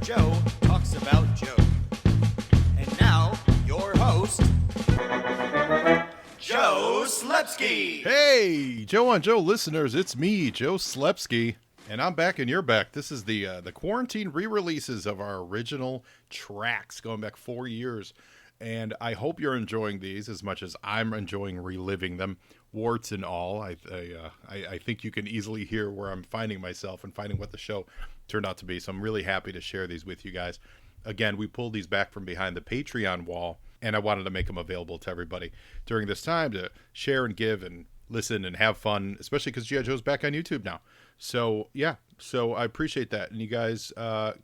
Joe talks about Joe. And now, your host, Joe Slepsky. Hey, Joe on Joe listeners, it's me, Joe Slepsky, and I'm back and you're back. This is the quarantine re-releases of our original tracks going back 4 years, and I hope you're enjoying these as much as I'm enjoying reliving them, warts and all. I think you can easily hear where I'm finding myself and finding what the show turned out to be, so I'm really happy to share these with you guys. Again, we pulled these back from behind the Patreon wall, and I wanted to make them available to everybody during this time to share and give and listen and have fun, especially because G.I. Joe's back on YouTube now. So, yeah, so I appreciate that. And you guys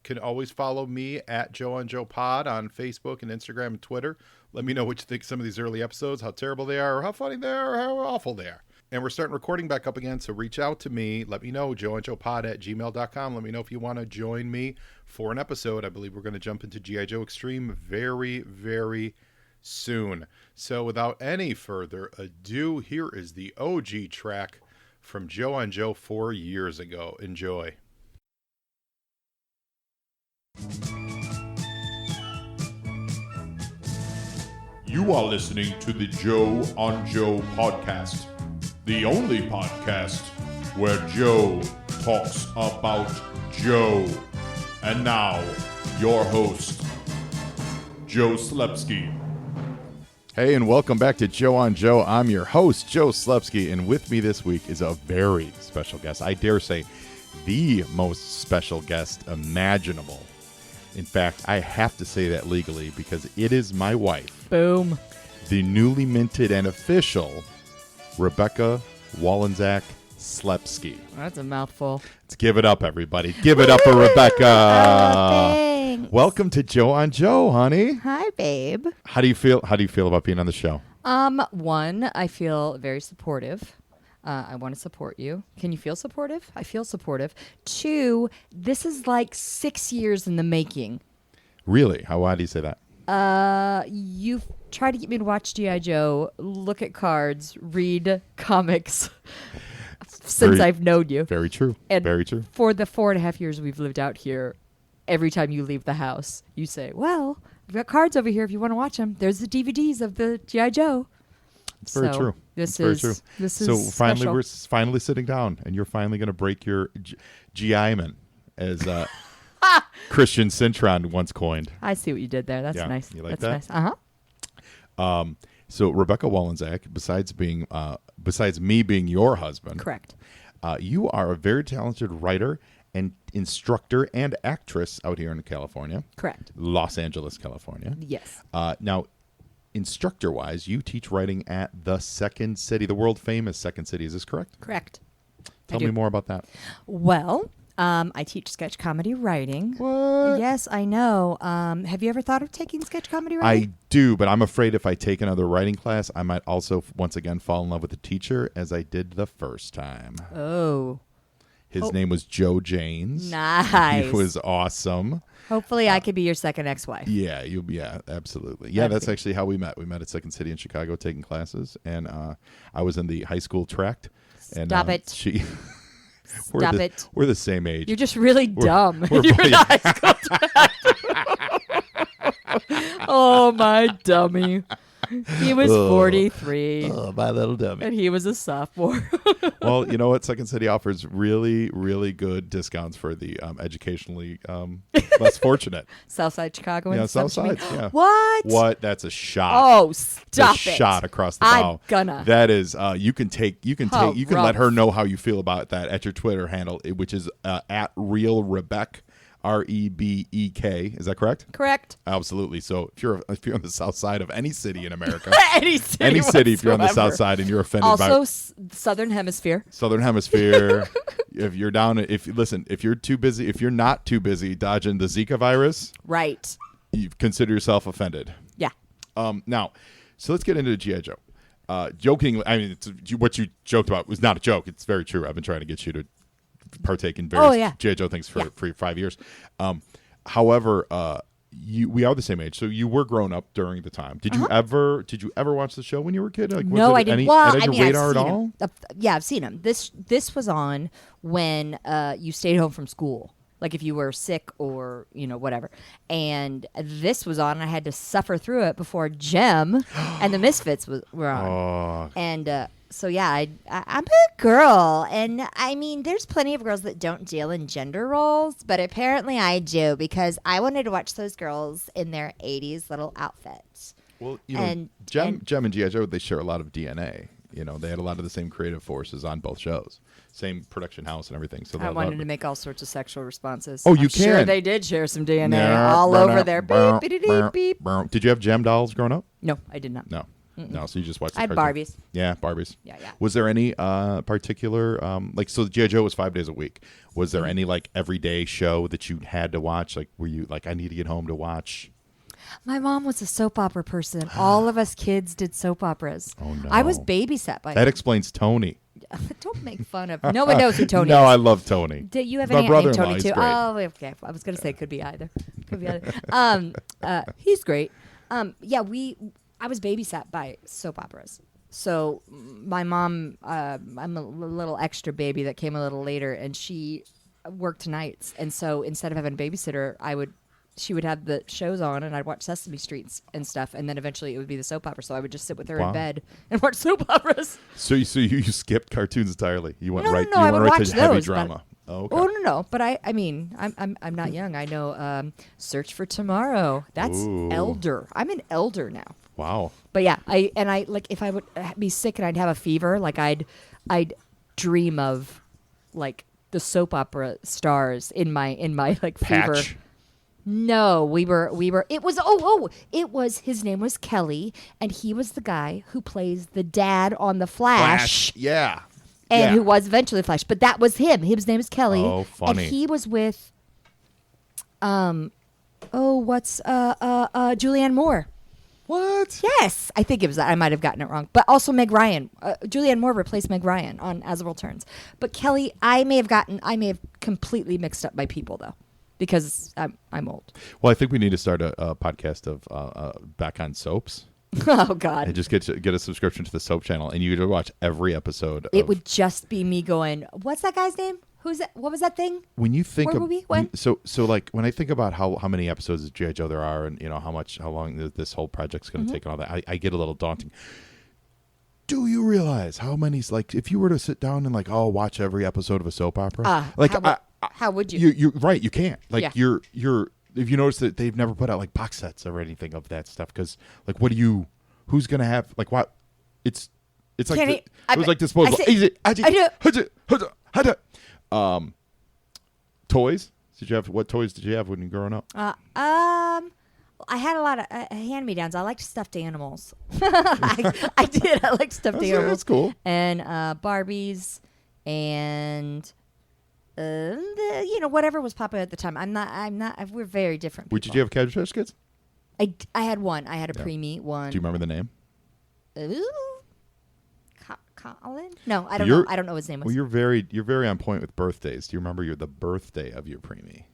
can always follow me at Joe on Joe Pod on Facebook and Instagram and Twitter. Let me know what you think of some of these early episodes, how terrible they are, or how funny they are, or how awful they are. And we're starting recording back up again, so reach out to me. Let me know, joeandjoepod@gmail.com. Let me know if you want to join me for an episode. I believe we're going to jump into G.I. Joe Extreme very, very soon. So without any further ado, here is the OG track from Joe on Joe 4 years ago. Enjoy. You are listening to the Joe on Joe podcast, the only podcast where Joe talks about Joe. And now, your host, Joe Slepsky. Hey, and welcome back to Joe on Joe. I'm your host, Joe Slepsky, and with me this week is a very special guest. I dare say the most special guest imaginable. In fact, I have to say that legally because it is my wife. Boom. The newly minted and official Rebecca Wallenczak Slepsky. That's a mouthful. Let's give it up, everybody. Give it up for Rebecca. Thanks. Welcome to Joe on Joe, honey. Hi, babe. How do you feel? How do you feel about being on the show? One, I feel very supportive. I want to support you. Can you feel supportive? I feel supportive. Two, this is like 6 years in the making. Really? Why do you say that? You've tried to get me to watch G.I. Joe, look at cards, read comics since I've known you. Very true. And very true. For the 4.5 years we've lived out here, every time you leave the house, you say, well, I've got cards over here if you want to watch them. There's the DVDs of the G.I. Joe. It's very true. This very is true. This is so finally, special. we're finally sitting down, and you're finally going to break your GI-man, as Christian Cintron once coined. I see what you did there. That's Yeah, nice. you like That's that? nice. So Rebecca Wallenczak, besides me being your husband, Correct. You are a very talented writer and instructor and actress out here in California. Correct. Los Angeles, California. Yes. Now, instructor-wise, you teach writing at the Second City, the world-famous Second City. Is this correct? Correct. Tell me more about that. Well, I teach sketch comedy writing. What? Yes, I know. Have you ever thought of taking sketch comedy writing? I do, but I'm afraid if I take another writing class, I might also once again fall in love with the teacher, as I did the first time. Oh. His name was Joe Janes. Nice. He was awesome. Hopefully I could be your second ex-wife. Yeah, yeah, absolutely. Yeah, that's actually how we met. We met at Second City in Chicago taking classes, and I was in the high school tract. And, Stop it. Stop it. We're the same age. You're just really dumb. we're You're in high school. Oh, my dummy. He was 43. Oh, my little dummy. And he was a sophomore. Well, you know what? Second City offers really, really good discounts for the educationally less fortunate. Southside Chicago. Yeah, Southside. Yeah. What? What? That's a shot. Oh, stop a it. shot across the bow. I'm gonna. That is, you can let her rough. know how you feel about that at your Twitter handle, which is at RealRebek. REBEK. Is that correct? Correct. Absolutely. So if you're on the south side of any city in America, any city if you're on the south whatsoever. side and you're offended Also, by Southern Hemisphere. Southern Hemisphere, if you're down, if you're too busy, if you're not too busy dodging the Zika virus, Right. you consider yourself offended. Yeah. Now, so let's get into G.I. Joe. Joking, I mean, what you joked about was not a joke. It's very true. I've been trying to get you to partake in various G.I. Joe things for 5 years. However, we are the same age, so you were grown up during the time. Did you ever watch the show when you were a kid? Like, No, was it I didn't. on your radar I've at seen all? him. Yeah, I've seen him. This was on when you stayed home from school. like if you were sick or whatever. And this was on. I had to suffer through it before Gem and the Misfits were on. Oh. And so yeah, I'm a girl, and I mean, there's plenty of girls that don't deal in gender roles, but apparently I do because I wanted to watch those girls in their 80s little outfits. Well, And- Gem and- and G.I. Joe, they share a lot of DNA. They had a lot of the same creative forces on both shows, same production house and everything. So I wanted to make all sorts of sexual responses. Oh, you I'm sure can. they did share some DNA all over their beep, beep, beep, beep. Did you have Gem dolls growing up? No, I did not. No. No, so you just watched the I had cartoon. Barbies. Yeah, Barbies. Yeah. Was there any particular, so G.I. Joe was 5 days a week. Was there any, everyday show that you had to watch? Like, were you, I need to get home to watch? My mom was a soap opera person. All of us kids did soap operas. Oh, no. I was babysat by That explains Tony. Don't make fun of. No one knows who Tony No, is. I love Tony. Did you have My any aunt named brother-in-law, Tony he's too? great. Oh, okay. I was gonna say could be either. Could be either. He's great. I was babysat by soap operas. So my mom, I'm a little extra baby that came a little later, and she worked nights, and so instead of having a babysitter, she would have the shows on, and I'd watch Sesame Street and stuff, and then eventually it would be the soap opera. So I would just sit with her Wow. in bed and watch soap operas. So you skipped cartoons entirely. You went No, right. no, you I went would right watch to heavy those, but- drama. Oh, okay. Oh no! But I mean, I'm not young. I know Search for Tomorrow. That's Ooh. elder. I'm an elder now. Wow. But yeah, I like if I would be sick and I'd have a fever, like I'd dream of like the soap opera stars in my like fever. Patch. No, we were. It was his name was Kelly, and he was the guy who plays the dad on the Flash. Yeah. And Yeah. who was eventually Flash, but that was him. His name is Kelly. Oh, funny. And he was with, Julianne Moore. What? Yes, I think it was that. I might have gotten it wrong, but also Meg Ryan. Julianne Moore replaced Meg Ryan on As the World Turns. But Kelly, I may have completely mixed up my people though, because I'm old. Well, I think we need to start a podcast of back on soaps. Oh God. And just get a subscription to the soap channel, and you could watch every episode. It would just be me going, what's that guy's name? Who's that? What was that thing? When you think Where of were we? When? so like when I think about how many episodes of G.I. Joe there are, and how long this whole project's going to take and all that, I get a little daunting. Do you realize how many? Like, if you were to sit down and watch every episode of a soap opera, How would you? You're right. You can't. Like, Yeah. you're. If you notice that they've never put out like box sets or anything of that stuff, because like, who's gonna have like what? It's like Kenny, it was like disposable. Toys. What toys did you have when you were growing up? I had a lot of hand-me-downs. I liked stuffed animals. I did. I liked stuffed animals. That's cool. And Barbies and whatever was popular at the time. I'm not. We're very different people. Did you have Cabbage Patch Kids? I had one. I had a preemie one. Do you remember the name? Ooh. Colin? No, I don't know. I don't know what his name was. Well, you're very on point with birthdays. Do you remember the birthday of your preemie?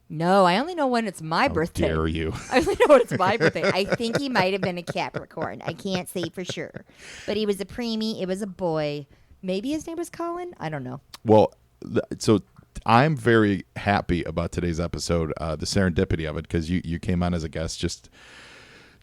No, I only know when it's my How birthday. dare you? I only know when it's my birthday. I think he might have been a Capricorn. I can't say for sure. But he was a preemie. It was a boy. Maybe his name was Colin? I don't know. Well, so I'm very happy about today's episode, the serendipity of it, because you came on as a guest just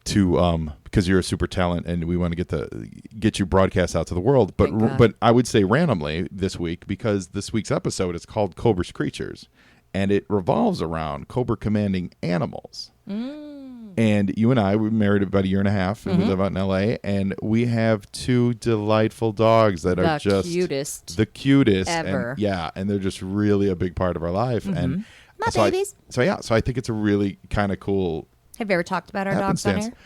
to because you're a super talent and we want to get you broadcast out to the world. But I would say randomly this week, because this week's episode is called Cobras Creatures, and it revolves around Cobra commanding animals. And you and I, we married about a year and a half, and we live out in L.A., and we have two delightful dogs that are just cutest the cutest ever. And they're just really a big part of our life. And My so babies. So I think it's a really kind of cool Have you ever talked about our dogs on happenstance.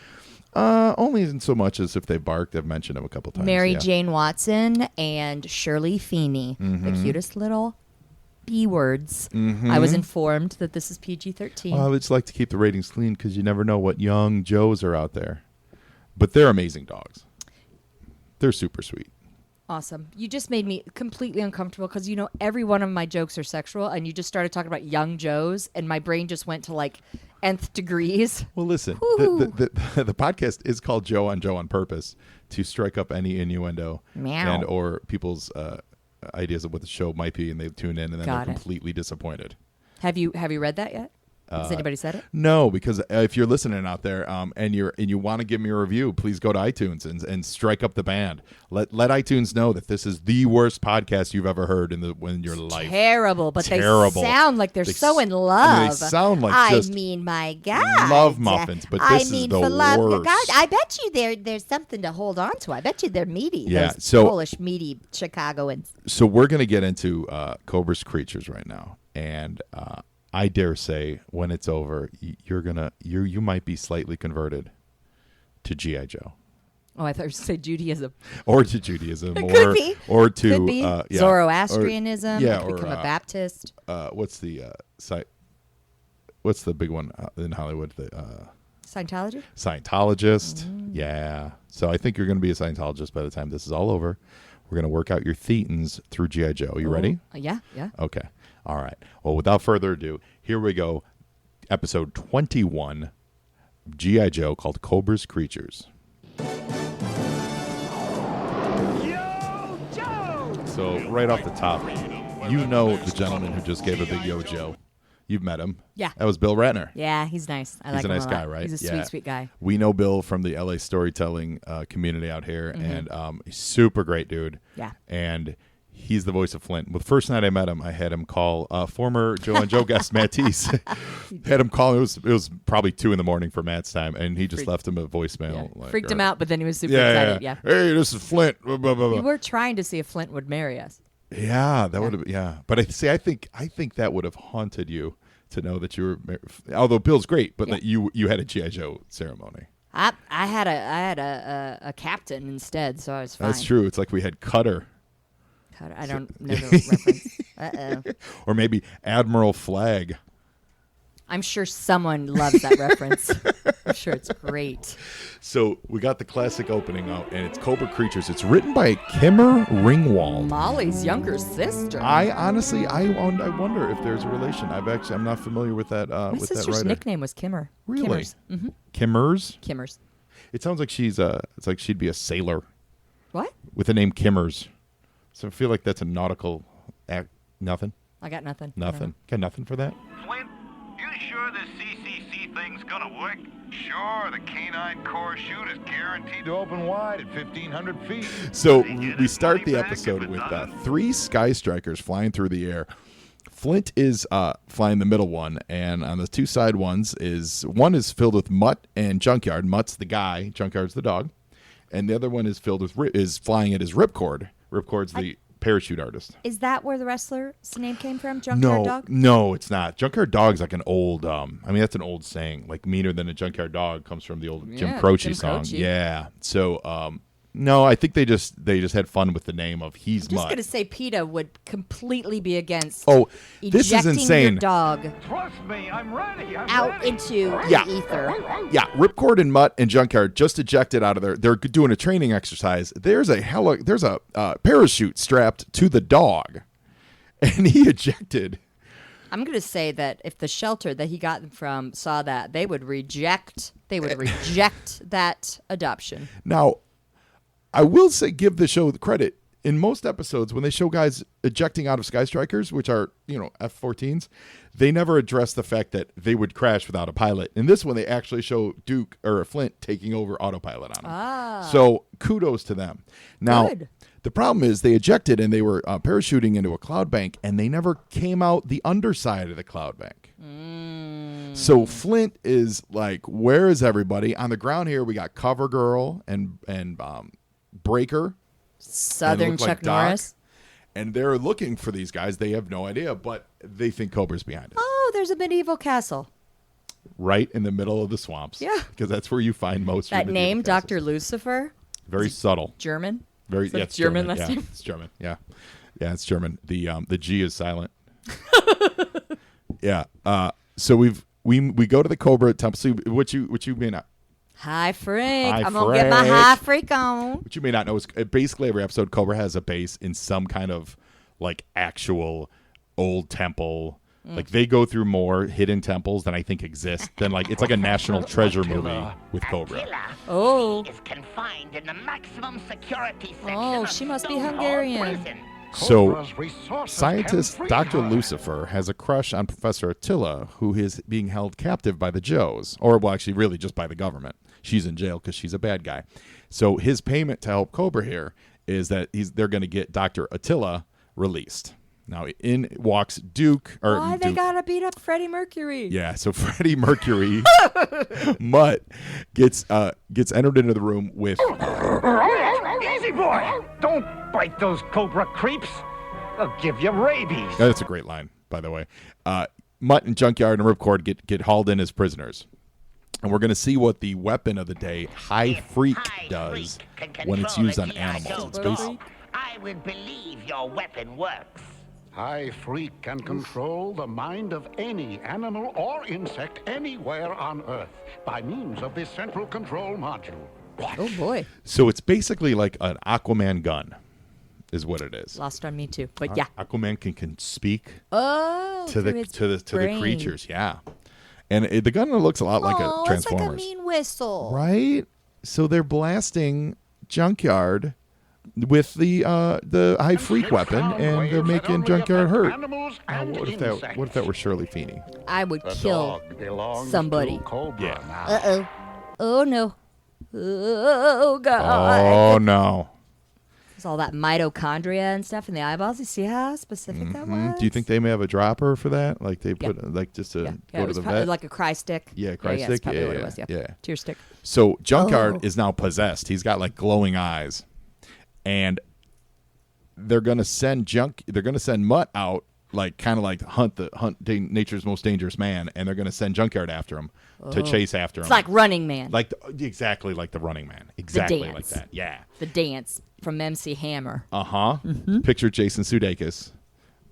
here? Only in so much as if they barked. I've mentioned them a couple times. Mary yeah. Jane Watson and Shirley Feeney, the cutest little B words. I was informed that this is PG-13. Well, it's like to keep the ratings clean because you never know what young Joes are out there. But they're amazing dogs. They're super sweet. Awesome. You just made me completely uncomfortable because, every one of my jokes are sexual, and you just started talking about young Joes, and my brain just went to like nth degrees. Well, listen, the podcast is called Joe on Purpose to strike up any innuendo Meow. and or people's ideas of what the show might be, and they tune in and then Got they're it. completely disappointed. Have you read that yet? Has anybody said it? No, because if you're listening out there and you want to give me a review, please go to iTunes and strike up the band. Let iTunes know that this is the worst podcast you've ever heard in your life. Terrible, but Terrible. they sound like they're so in love. They sound like just my God, love muffins, but this is the for love, worst. God, I bet you there's something to hold on to. I bet you they're meaty. Yeah, those so- Polish meaty Chicagoans. So we're going to get into Cobras Creatures right now, and I dare say when it's over, you might be slightly converted to G.I. Joe. Oh, I thought you were going to say Judaism. Or to Judaism, Could be. or to Could be. Zoroastrianism. Or, become a Baptist. What's the big one in Hollywood? Scientology? Scientologist. Yeah. So I think you're going to be a Scientologist by the time this is all over. We're going to work out your thetans through G.I. Joe. You ready? Yeah. Okay. All right. Well, without further ado, here we go. Episode 21 of G.I. Joe, called Cobras Creatures. So right off the top, you know the gentleman who just gave a big yo Joe. You've met him. Yeah. That was Bill Ratner. Yeah, he's nice. I like He's a him nice a lot. guy, right? He's a Yeah. sweet guy. We know Bill from the LA storytelling community out here, and he's super great dude. Yeah. And he's the voice of Flint. Well, the first night I met him, I had him call former Joe and Joe guest Matt Teese. Had him call. It was probably 2 a.m. for Matt's time, and he just left him a voicemail. Yeah. Like, Freaked him or- out, but then he was super Yeah, excited. yeah. Yeah. Hey, this is Flint. Blah, blah, blah, We blah. were trying to see if Flint would marry us. Yeah, that would have. Yeah, but I think that would have haunted you to know that you were. Although Bill's great, but that you had a GI Joe ceremony. I had a captain instead, so I was fine. That's true. It's like we had Cutter, I don't know the reference. Uh-oh. or maybe Admiral Flag. I'm sure someone loves that reference. I'm sure it's great. So we got the classic opening out, and it's Cobra Creatures. It's written by Kimmer Ringwald. Molly's younger sister. I honestly, I wonder if there's a relation. I'm not familiar with that. My with that sister's writer. nickname was Kimmer. Really? Kimmers. Mm-hmm. Kimmers. Kimmers. It sounds like it's like she'd be a sailor What? with the name Kimmers. So I feel like that's a nautical act. Nothing. I got nothing. Nothing. Got nothing for that. Flint, you sure this CCC thing's gonna work? Sure, the canine core chute is guaranteed to open wide at 1,500 feet. So They get we his start money the back episode if it with doesn't. 3 Sky Strikers flying through the air. Flint is flying the middle one, and on the 2 side ones one is filled with Mutt and Junkyard. Mutt's the guy, Junkyard's the dog, and the other one is filled with is flying it as Ripcord. Ripcord's the parachute artist. Is that where the wrestler's name came from? Junkyard Dog? No, it's not. Junkyard Dog's like an old. That's an old saying. Like meaner than a junkyard dog comes from the old Jim Yeah, Croce Jim song. Croce. Yeah. So no, I think they just had fun with the name of He's Just Mutt. going to say PETA would completely be against Oh, this is ejecting insane. your dog Trust me, I'm ready. I'm out ready. into Yeah. the ether. Yeah, Ripcord and Mutt and Junkyard just ejected out of there. They're doing a training exercise. There's a parachute strapped to the dog, and he ejected. I'm going to say that if the shelter that he got them from saw that, they would reject that adoption. Now, I will say, give the show the credit. In most episodes, when they show guys ejecting out of Sky Strikers, which are, F-14s, they never address the fact that they would crash without a pilot. In this one, they actually show Duke or Flint taking over autopilot on them. So kudos to them. Now, Good. the problem is they ejected and they were parachuting into a cloud bank, and they never came out the underside of the cloud bank. So Flint is like, where is everybody? On the ground here, we got Cover Girl and Breaker. Southern look like Chuck Doc. Norris. And they're looking for these guys. They have no idea, but they think Cobra's behind it. Oh, there's a medieval castle. Right in the middle of the swamps. Yeah. Because that's where you find most of That the name, medieval Dr. castles. Lucifer, Very subtle. German. Very Is that it's German last name? It's German. Yeah. Yeah, it's German. The G is silent. Yeah. So we go to the Cobra temple. So what you may not Hi, freak. Hi, I'm going to get my freak. high freak on. what you may not know is basically every episode Cobra has a base in some kind of like actual old temple. Like they go through more hidden temples than I think exist. Than like it's like a national treasure movie with Cobra. Attila Oh. is confined in the maximum security section Oh, of she must be Stonewall Hungarian. Prison. So, Cobra's resources scientist can free Dr. her. Lucifer has a crush on Professor Attila, who is being held captive by the Joes, or well, actually, really just by the government. She's in jail because she's a bad guy. So his payment to help Cobra here is that they're going to get Dr. Attila released. Now in walks Duke. Or Why they Duke, gotta beat up Freddie Mercury? yeah, so Freddie Mercury, Mutt gets entered into the room with. Easy, boy! Don't bite those Cobra creeps. They'll give you rabies. That's a great line, by the way. Mutt and Junkyard and Ripcord get hauled in as prisoners. And we're going to see what the weapon of the day, High Freak, does when it's used on animals. It's basically, I would believe your weapon works. High Freak can control the mind of any animal or insect anywhere on Earth by means of this central control module. Oh boy, so it's basically like an Aquaman gun, is what it is. lost on me too. But yeah. Aquaman can speak Oh, to the through his to the brain. creatures, yeah. And the gun looks a lot like a Oh, it's like a Transformers, mean whistle. right? So they're blasting Junkyard with the High Freak weapon, and they're making Junkyard hurt. What if that were Shirley Feeney? I would The kill dog belongs somebody. to Cobra Yeah. now. Oh no. Oh god. Oh no! It's all that mitochondria and stuff in the eyeballs. You see how specific that was? Do you think they may have a dropper for that? Like they put like just to Yeah, go it to was the probably vet? like a cry stick. Yeah, cry That's stick? probably Yeah, what it yeah, was. Yeah. yeah. Tear stick. So Junkyard Oh. is now possessed. He's got like glowing eyes, and they're gonna send Mutt out, like kind of like hunt nature's most dangerous man, and they're gonna send Junkyard after him to chase after him. It's like Running Man. Exactly like the Running Man, exactly like dance. that. Yeah. The dance from MC Hammer. Picture Jason Sudeikis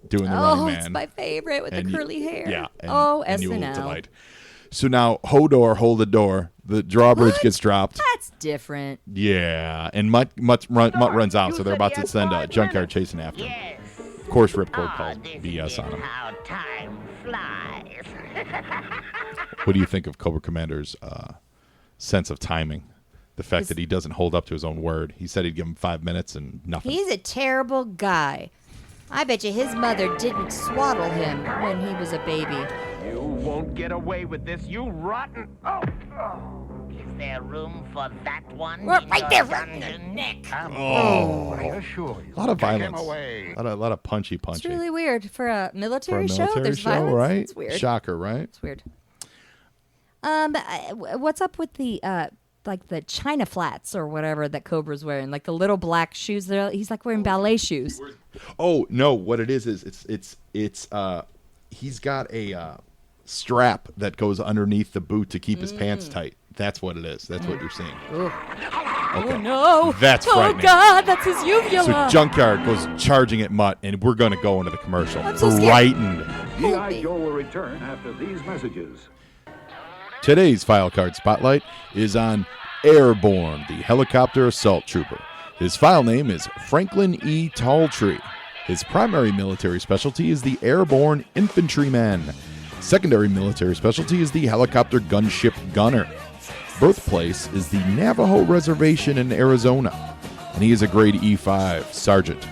doing the Oh, Running it's Man. my favorite with the And you- curly hair. Yeah. And, oh, and you will SNL. delight. So now Hodor, hold the door. The drawbridge What? gets dropped. That's different. Yeah, and Mutt runs out, so they're about to send a Junkyard chasing after him. Yes. Of course, Ripcord Ah, calls this BS is on him. how time flies. What do you think of Cobra Commander's sense of timing? The fact that he doesn't hold up to his own word. He said he'd give him 5 minutes and nothing. He's a terrible guy. I bet you his mother didn't swaddle him when he was a baby. You won't get away with this, you rotten. Oh. Is there room for that one Right in there, your right in the dungeon? neck. I assure you. A lot of Take him violence. away. A lot of punchy. It's really weird for a For military, a show. military There's show, violence. right? It's weird. Shocker, right? It's weird. What's up with the like the China flats or whatever that Cobra's wearing, like the little black shoes? He's like wearing ballet shoes. Oh no! What it is it's he's got a strap that goes underneath the boot to keep his pants tight. That's what it is. That's what you're seeing. Oh no! That's oh frightening. God, that's his So uvula. Junkyard goes charging at Mutt, and we're going to go into the commercial. I'm so scared. Frightened. G.I. Joe will return after these messages. Today's file card spotlight is on Airborne, the helicopter assault trooper. His file name is Franklin E. Talltree. His primary military specialty is the airborne infantryman. Secondary military specialty is the helicopter gunship gunner. Birthplace is the Navajo Reservation in Arizona, and he is a grade E5 sergeant.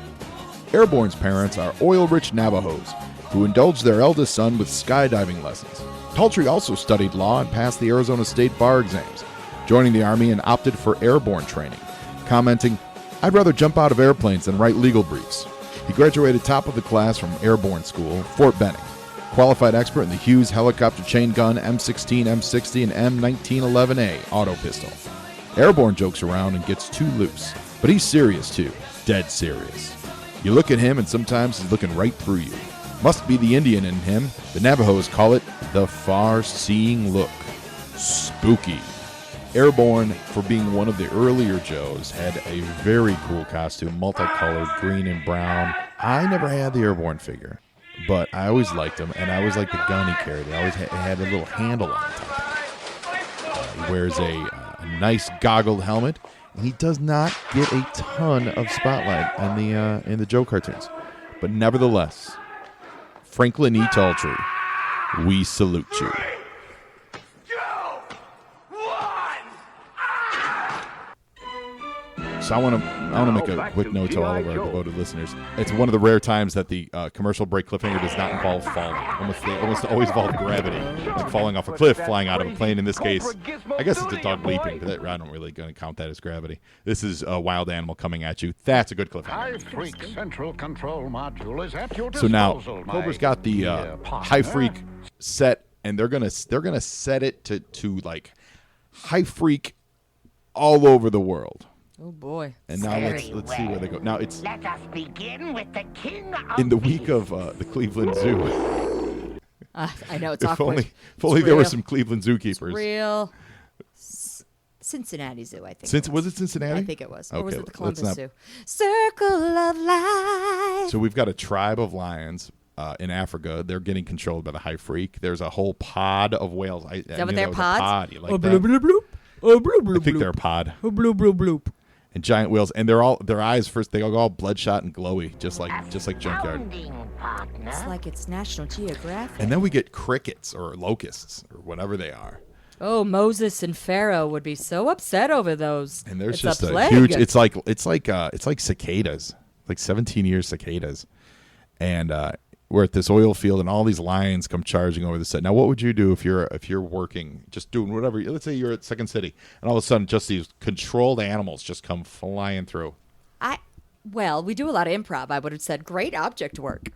Airborne's parents are oil-rich Navajos who indulged their eldest son with skydiving lessons. Talltree also studied law and passed the Arizona State bar exams, joining the Army and opted for airborne training, commenting, "I'd rather jump out of airplanes than write legal briefs." He graduated top of the class from Airborne School, Fort Benning. Qualified expert in the Hughes helicopter chain gun, M16, M60, and M1911A auto pistol. Airborne jokes around and gets too loose, but he's serious too, dead serious. You look at him and sometimes he's looking right through you. Must be the Indian in him. The Navajos call it the far-seeing look. Spooky. Airborne, for being one of the earlier Joes, had a very cool costume, multicolored, green and brown. I never had the Airborne figure, but I always liked him, and I always liked the gun he carried. It always had a little handle on the top. He wears a nice goggled helmet, and he does not get a ton of spotlight in the Joe cartoons. But nevertheless, Franklin E. Talltree, we salute you. So I want to make a quick note to all of our devoted listeners. It's one of the rare times that the commercial break cliffhanger does not involve falling. They almost always involve gravity, like falling off a cliff, flying out of a plane. In this case, I guess it's a dog leaping, but I don't really going to count that as gravity. This is a wild animal coming at you. That's a good cliffhanger. High Freak Central Control Module is at your So disposal. now Cobra's got the High Freak set, and they're gonna set it to like High Freak all over the world. Oh boy. And now let's see where they go. Now it's Let us begin with the king of in the week of the Cleveland Zoo. I know it's If awkward. only there were real. some Cleveland zookeepers. Real. Cincinnati Zoo, I think. Was it Cincinnati? I think it was. Or was Okay, it the let's Columbus not- Zoo? Circle of Life. So we've got a tribe of lions in Africa. They're getting controlled by the High Freak. There's a whole pod of whales. Is that what they're pods? Pod. You like Oh, that? bloop, bloop, bloop. Oh, bloop, bloop, I think bloop. they're a pod. Oh, bloop, bloop, bloop. And giant whales, and their eyes first. They all bloodshot and glowy, just like Junkyard. Founding partner. It's like it's National Geographic. And then we get crickets or locusts or whatever they are. Oh, Moses and Pharaoh would be so upset over those. And there's It's just a plague. huge. It's like cicadas, like 17-year cicadas, and we're at this oil field, and all these lions come charging over the set. Now, what would you do if you're working, just doing whatever? Let's say you're at Second City, and all of a sudden, just these controlled animals just come flying through. Well, we do a lot of improv. I would have said great object work.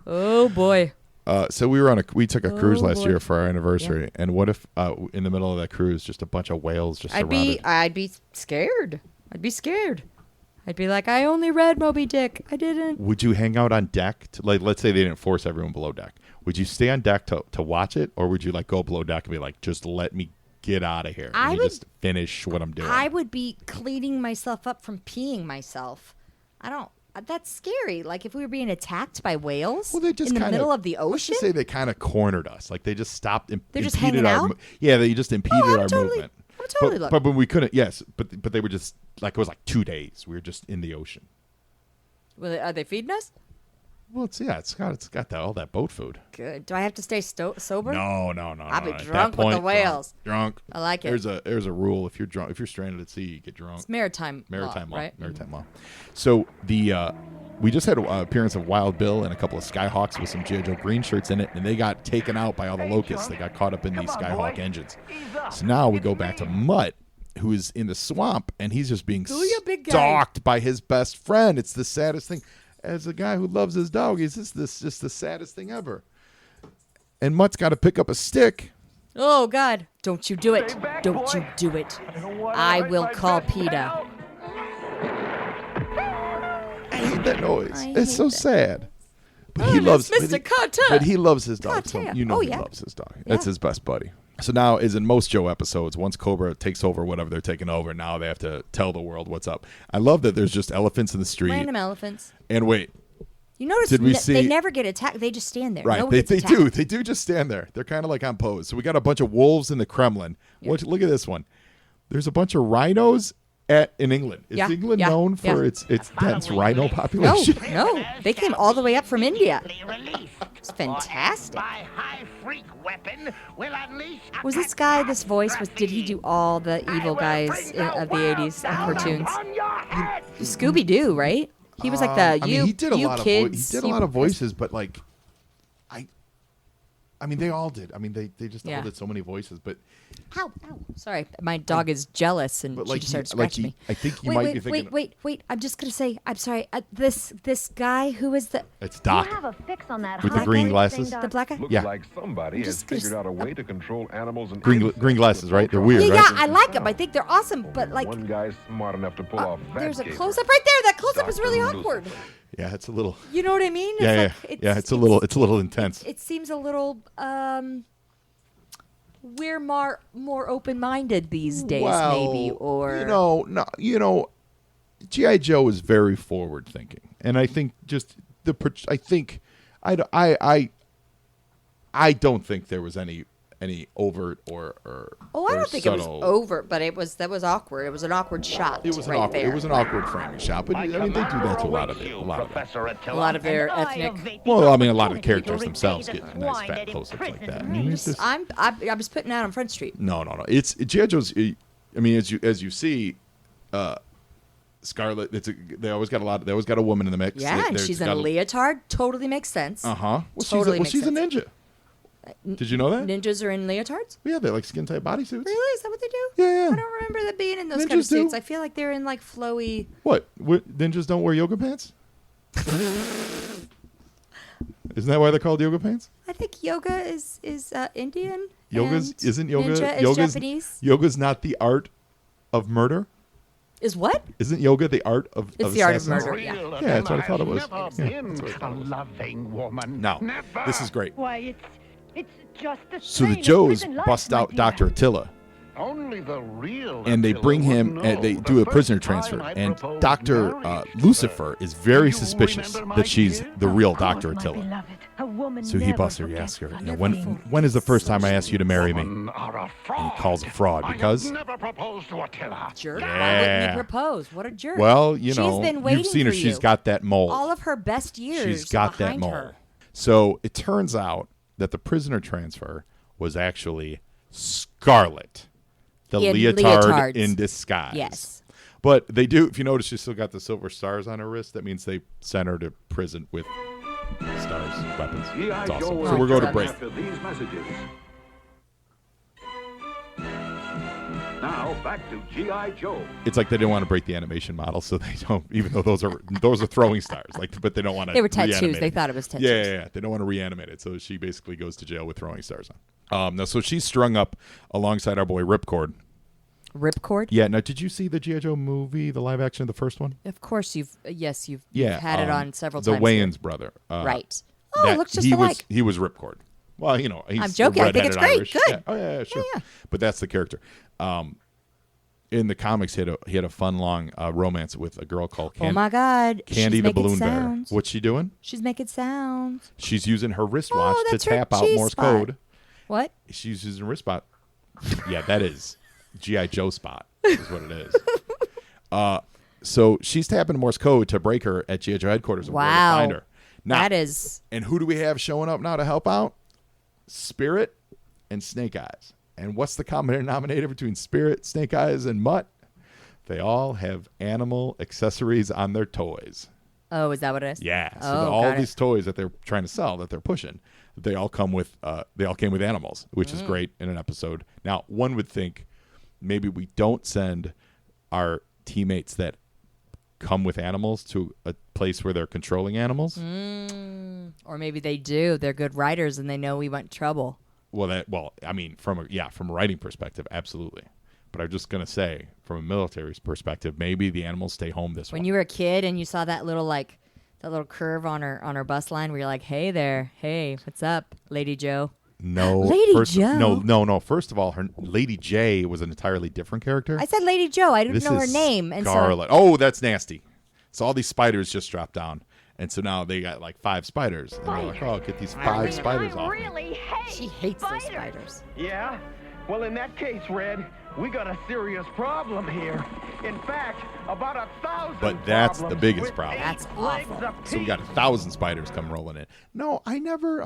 Oh boy. So we took a cruise last boy. year for our anniversary, and what if in the middle of that cruise, just a bunch of whales just surrounded? I'd be scared. I'd be scared. I'd be like, I only read Moby Dick. I didn't. Would you hang out on deck? Let's say they didn't force everyone below deck. Would you stay on deck to watch it, or would you go below deck and be like, just let me get out of here? I Let me would- just finish what I'm doing. I would be cleaning myself up from peeing myself. That's scary. Like if we were being attacked by whales They just in the kinda, middle of the Let's ocean. just say they kind of cornered us. Like they just stopped. They're just impeded hanging our. out? Yeah, they just impeded our totally- movement. I would totally look. But when we couldn't, yes, but they were just like it was like 2 days. We were just in the ocean. Are they feeding us? Well, it's got all that boat food. Good. Do I have to stay sober? No. I'll be At that drunk with the point, whales. Drunk. I like it. There's a rule. If you're drunk, if you're stranded at sea, you get drunk. It's maritime law, right? Maritime law. So we just had an appearance of Wild Bill and a couple of Skyhawks with some G.I. Joe green shirts in it, and they got taken out by all the locusts. They got caught up in these Skyhawk engines. So now we go back to Mutt, who is in the swamp, and he's just being you, big guy? stalked by his best friend. It's the saddest thing. As a guy who loves his dog, this just the saddest thing ever. And Mutt's got to pick up a stick. Oh God! Don't you do it! Don't you do it! I will call PETA. I hate that noise. I It's hate so that. sad. But Oh, he it's loves Mr. Carter. But he loves his dog. So Carter. you know Oh, he yeah. loves his dog. That's Yeah. his best buddy. So now, as in most Joe episodes, once Cobra takes over whatever they're taking over, now they have to tell the world what's up. I love that there's just elephants in the street. Random elephants. And wait, You notice Did we see- they never get attacked. They just stand there. right? No one They gets attacked. do. They do just stand there. They're kind of like on pose. So we got a bunch of wolves in the Kremlin. Look at this one. There's a bunch of rhinos in England. Is Yeah, England yeah, known for yeah. its dense rhino No, population? no, they came all the way up from India. It's fantastic. My high freak weapon will unleash a Was this guy, this voice, did he do all the evil guys of the 80s cartoons? Scooby Doo, right? He was like the I mean, he did a lot kids. he did a lot of voices, but like, I mean, they all did. I mean, they just Yeah. all did so many voices, but Ow, ow. Sorry, my dog is jealous and but she like, just started he- like scratching he- me. I think you wait, might wait, be thinking wait. I'm just gonna say, I'm sorry. This guy who is the it's Doc You have a fix on that with the high green grade glasses. thing, the black guy? Looks Yeah. like somebody has just gonna figured out a way to control animals and Green insects glasses, with right? They're ultra- weird, Yeah, right? I like them. I think they're awesome. But like, One guy's smart enough to pull off that there's a caper. close up right there. That close up is really Dr. awkward. Yeah, it's a little. You know what I mean? Yeah, It's yeah, it's a little intense. It seems a little. We're more open minded these days, maybe, or GI Joe is very forward thinking, and I think I don't think there was any any overt or Oh, I or don't think it was subtle. overt, but that was awkward. It was an awkward shot. It was right there. It was an awkward framing shot, but I mean they do that to a lot of you, a lot of Professor a Attila. lot of their ethnic. Well, I mean, a lot of the characters themselves get nice fat close-ups like that. I mean, it's just, I was putting out on Front Street. no. It's G.I. Joe's. I mean, as you see, Scarlet. They always got a woman in the mix. Yeah, and she's in a leotard. Totally makes sense. Well, Totally makes she's a sense. ninja. Did you know that? Ninjas are in leotards? Yeah, they're like skin tight bodysuits. Really? Is that what they do? Yeah. I don't remember them being in those kind of Ninjas do. suits. I feel like they're in like flowy. What? Ninjas don't wear yoga pants? Isn't that why they're called yoga pants? I think yoga is Indian. Isn't yoga Ninja is yoga's, Japanese. Yoga's not the art of murder? Is what? Isn't yoga the art of It's the art of assassins? murder. Yeah. Real Yeah, that's what I thought it was. Never Yeah, been that's what I a thought it was. loving woman. No, Never. this is great. Why, it's just the So same the as Joes prison life, bust my out dear. Dr. Attila, Only the real and they Attila bring would him, know. and they The do a first prisoner time transfer. I And proposed Dr. marriage to Lucifer her. is very Do you suspicious remember, my that she's dear? the real Of course, Dr. my Attila. beloved. A woman So he never busts her, forgets asks her, a you know, loving. when is the first time I asked you to marry me? Women are a fraud. And he calls a fraud I because- have never proposed to Attila. Jerk. Why Yeah. wouldn't he propose? What a jerk. Well, you know, she's been waiting you've seen her. for She's got got that mold. all of her best years. She's got that behind mold. her. So it turns out that the prisoner transfer was actually Scarlet, the In leotard leotards. in disguise. Yes. But they do, if you notice, she's still got the silver stars on her wrist. That means they sent her to prison with stars, weapons. It's awesome. So we're going to break. After these messages. Now back to G.I. Joe. It's like they didn't want to break the animation model, so they don't. Even though those are throwing stars, like, but they don't want to. They were tattoos. reanimate They it. thought it was tattoos. Yeah. They don't want to reanimate it, so she basically goes to jail with throwing stars on. Now, so she's strung up alongside our boy Ripcord. Ripcord? Yeah. Now, did you see the G.I. Joe movie, the live action, the first one? Of course you've you've Yeah, had it on several the times. Wayans brother. Right. Oh, that looks just he alike. he was Ripcord. Well, you know, he's I'm joking. I think it's redheaded great. Irish. Good. Yeah. Oh yeah, sure. Yeah. But that's the character. In the comics, he had a fun long romance with a girl called Oh my God. Candy She's the making Balloon sounds. Bear. What's she doing? She's making sounds. She's using her wristwatch to that's her tap out G Morse spot. code. What? She's using a wrist spot. Yeah, that is G.I. Joe spot is what it is. So she's tapping Morse code to break her at G.I. Joe headquarters. And where to Wow. find her. Now, That is. and who do we have showing up now to help out? Spirit and Snake Eyes. And what's the common denominator between Spirit, Snake Eyes, and Mutt? They all have animal accessories on their toys. Oh, is that what it is? Yeah. So Oh, all got it. these toys that they're trying to sell, that they're pushing, they all came with animals, which is great in an episode. Now, one would think maybe we don't send our teammates that come with animals to a place where they're controlling animals. Or maybe they do. They're good writers and they know we want trouble. Well, I mean, from a writing perspective, absolutely. But I'm just gonna say, from a military perspective, maybe the animals stay home this When one. you were a kid and you saw that little curve on her bus line where you're like, hey there, hey, what's up, Lady Joe? No, Lady first, Joe? No. First of all, her Lady J was an entirely different character. I said Lady Joe. I didn't This know her is name. And Scarlet. Oh, that's nasty. So all these spiders just dropped down, and so now they got like 5 spiders, and they're like, "Oh, get these 5 spiders off." me." Really hate she hates those spiders. Yeah? Well, in that case, Red, we got a serious problem here. In fact, about 1,000 But that's the problems biggest with problem. 8 That's legs awful. apiece. So we got 1,000 spiders come rolling in. No, I never.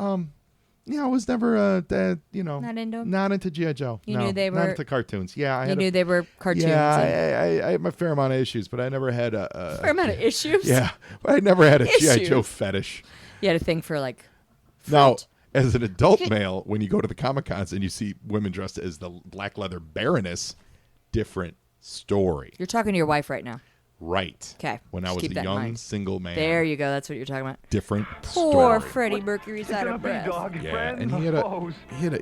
I was never. Not into 'em? Not into GI Joe. You No, knew they not were- into cartoons. Yeah, I You had knew they were cartoons. and Yeah, I had my fair amount of issues, but I never had a. fair amount of issues. Yeah, but I never had a GI Issues. Joe fetish. You had a thing for like. Now, as an adult male, when you go to the Comic Cons and you see women dressed as the black leather Baroness, different story. You're talking to your wife right now. Right. 'Kay, When I just was keep a that in young mind. single man. There you go. That's what you're talking about. Different Poor story. Freddie Mercury's out of breath. Yeah, and he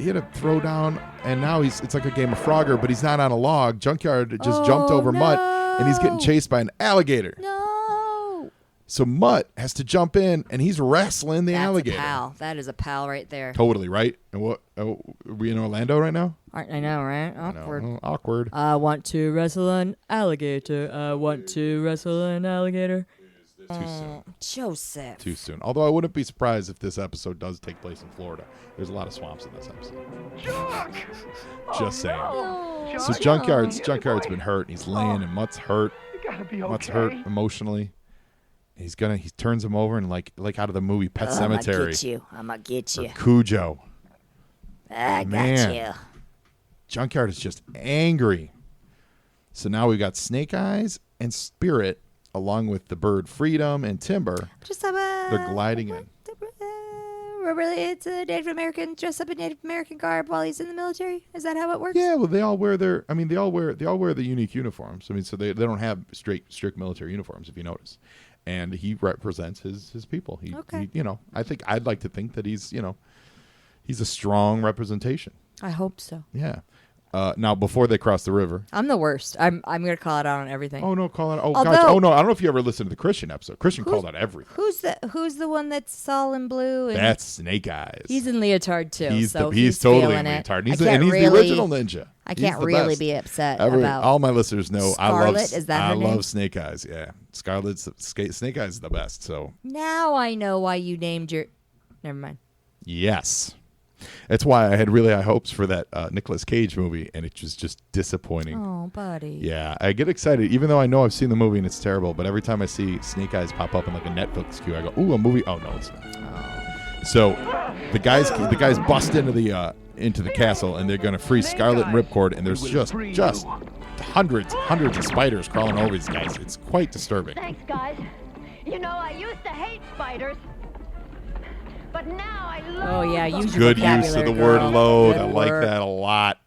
had a throw down, and now it's like a game of Frogger, but he's not on a log. Junkyard just jumped over Mutt, and he's getting no. chased by an alligator. No. So Mutt has to jump in, and he's wrestling the That's alligator. a pal. That is a pal right there. Totally right. And what? Oh, are we in Orlando right now? I know, right? I know. Awkward. Oh, awkward. I want to wrestle an alligator. I want to wrestle an alligator. Too soon. Joseph. Too soon. Although I wouldn't be surprised if this episode does take place in Florida. There's a lot of swamps in this episode. Just saying. No. So Junkyard's been hurt. He's laying, and Mutt's hurt. You gotta be okay. Mutt's hurt emotionally. He turns him over and like out of the movie Pet Sematary. I'm gonna get you. Or Cujo. I Man. got you. Junkyard is just angry. So now we've got Snake Eyes and Spirit, along with the bird Freedom and Timber. They're gliding in. It's a Native American dressed up in Native American garb while he's in the military. Is that how it works? Yeah, well, they all wear they all wear the unique uniforms. I mean, so they don't have strict military uniforms, if you notice. And he represents his people. He I think I'd like to think that he's a strong representation. I hope so. Yeah. Now, before they cross the river. I'm the worst. I'm going to call it out on everything. Oh, no, call it out. Oh, gosh. Oh, no, I don't know if you ever listened to the Christian episode. Christian called out everything. Who's the one that's all in blue? And that's Snake Eyes. He's in leotard, too. He's totally in leotard. He's the original ninja. I can't really be upset about all my listeners know Scarlet. Is that I her name? love Snake Eyes. Yeah. Snake Eyes is the best. So now I know why you named your... Never mind. Yes. That's why I had really high hopes for that Nicolas Cage movie, and it was just disappointing. Oh, buddy. Yeah, I get excited, even though I know I've seen the movie and it's terrible, but every time I see Snake Eyes pop up in like a Netflix queue, I go, ooh, a movie? Oh, no, it's not. Oh. So the guys bust into the castle, and they're going to free Scarlet and Ripcord, and there's just hundreds of spiders crawling over these guys. It's quite disturbing. Thanks, guys. You know, I used to hate spiders. But now I love use your good vocabulary, use of the girl. word load. Good I like work. that a lot.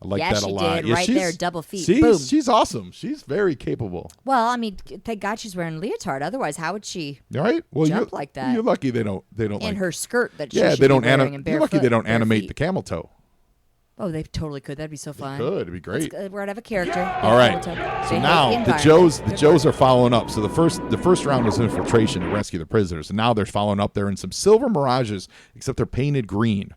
I like that a lot. Did. Right there, double feet. See, Boom. she's awesome. She's very capable. Well, I mean, thank God she's wearing a leotard. Otherwise, how would she Right? Well, jump like that? You're lucky they don't in like, her skirt that she yeah, should they don't be wearing and You're lucky they don't bare animate feet. the camel toe. Oh, they totally could. That'd be so fun. Could. It'd be great. We're gonna have a character. All right. So now the Joes are following up. So the first round was infiltration to rescue the prisoners, and now they're following up. They're in some silver Mirages, except they're painted green.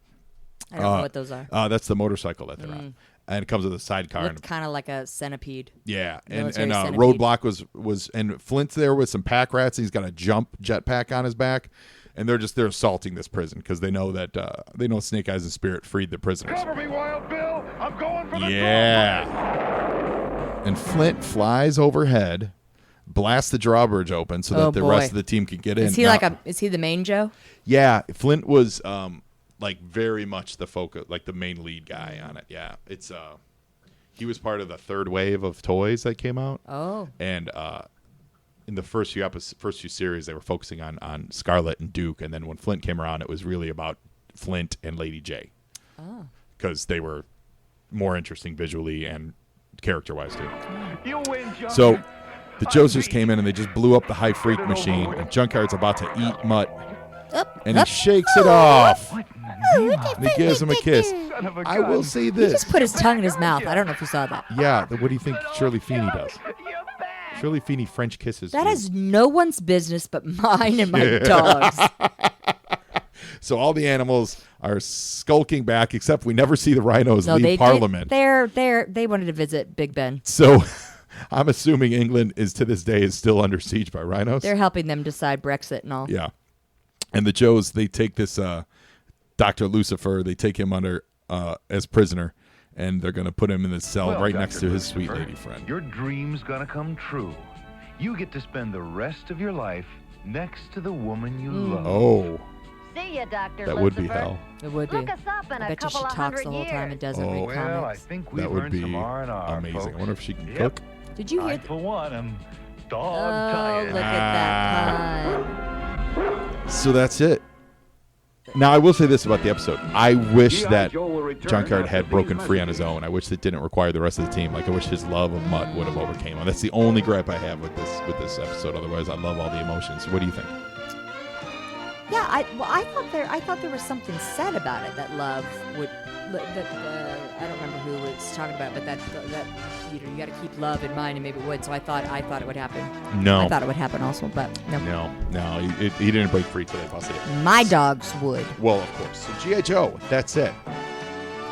I don't know what those are. That's the motorcycle that they're on, and it comes with a sidecar. Looked kind of like a centipede. Yeah, and Military centipede. Roadblock was and Flint's there with some pack rats. And he's got a jump jetpack on his back. And they're assaulting this prison because they know that Snake Eyes and Spirit freed the prisoners. Cover me, Wild Bill. I'm going for the And Flint flies overhead, blasts the drawbridge open so that the rest of the team can get in. Is he the main Joe? Yeah, Flint was like very much the focus, like the main lead guy on it. Yeah, it's he was part of the third wave of toys that came out. Oh, and in the first few series, they were focusing on Scarlet and Duke, and then when Flint came around, it was really about Flint and Lady J. Oh, because they were more interesting visually and character-wise too. You win, Junkyard. So the Joesers came in and they just blew up the high freak machine, and Junkyard's about to eat Mutt, and he shakes it off. And he gives him a kiss. I will say he this: just put his tongue in his mouth. I don't know if you saw that. yeah, what do you think Shirley Feeney does? Shirley Feeney French kisses. That is no one's business but mine and my dogs. So all the animals are skulking back, except we never see the rhinos leave Parliament. They wanted to visit Big Ben. So I'm assuming England is to this day is still under siege by rhinos. They're helping them decide Brexit and all. Yeah. And the Joes, they take this Dr. Lucifer, they take him under as prisoner, and they're going to put him in the cell right Dr. next to his sweet Lucifer, lady friend. Your dream's gonna come true. You get to spend the rest of your life next to the woman you love. Oh. See ya, Dr. That Lucifer. would be hell. It would be. Look us up in I a bet you she couple of talks the whole 100 time and doesn't read Well, I comics. think we've That would earned be some R&R, amazing. folks. I wonder if she can Yep. cook. Did you hear I, that? for one, am Oh, dog look tired. at that pun. So that's it. Now, I will say this about the episode. I wish G.I. that Joe will return Junkyard after had these broken free on his messages. own. I wish it didn't require the rest of the team. Like, I wish his love of Mutt would have overcame him. That's the only gripe I have with this episode. Otherwise, I love all the emotions. What do you think? Yeah, I thought there was something said about it that love would. I don't remember who was talking about it, but that you got to keep love in mind, and maybe it would. So I thought it would happen. No. I thought it would happen also, but no. No, he didn't break free today. I'll say it. My dogs would. Well, of course. So G.I. Joe, that's it.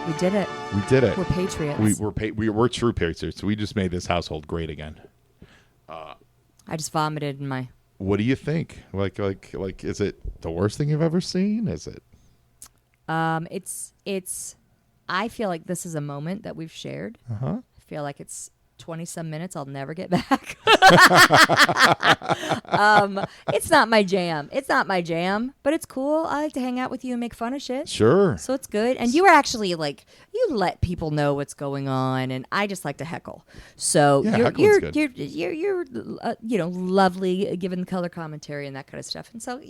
We did it. We did it. We're patriots. We're true patriots. We just made this household great again. I just vomited in my What do you think? Like, is it the worst thing you've ever seen? Is it? It's. I feel like this is a moment that we've shared. Uh-huh. I feel like it's 20-some minutes I'll never get back. It's not my jam. It's not my jam, but it's cool. I like to hang out with you and make fun of shit. Sure. So it's good. And you are actually like, you let people know what's going on, and I just like to heckle. So Yeah, you're heckling's good. lovely, given color commentary and that kind of stuff. And so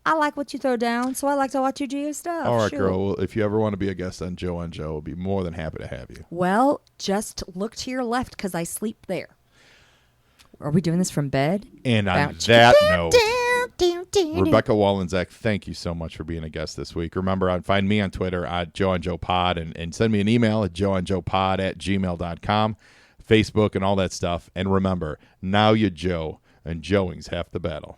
I like what you throw down, so I like to watch you do your stuff. All right, Shoot. girl. Well, if you ever want to be a guest on Joe, we'll be more than happy to have you. Well, just look to your left because I sleep there. Are we doing this from bed? And on that note, Rebecca Wallenczak, thank you so much for being a guest this week. Remember, find me on Twitter at JoeandJoePod and send me an email at joeandjoepod@gmail.com, Facebook, and all that stuff. And remember, now you're Joe, and Joeing's half the battle.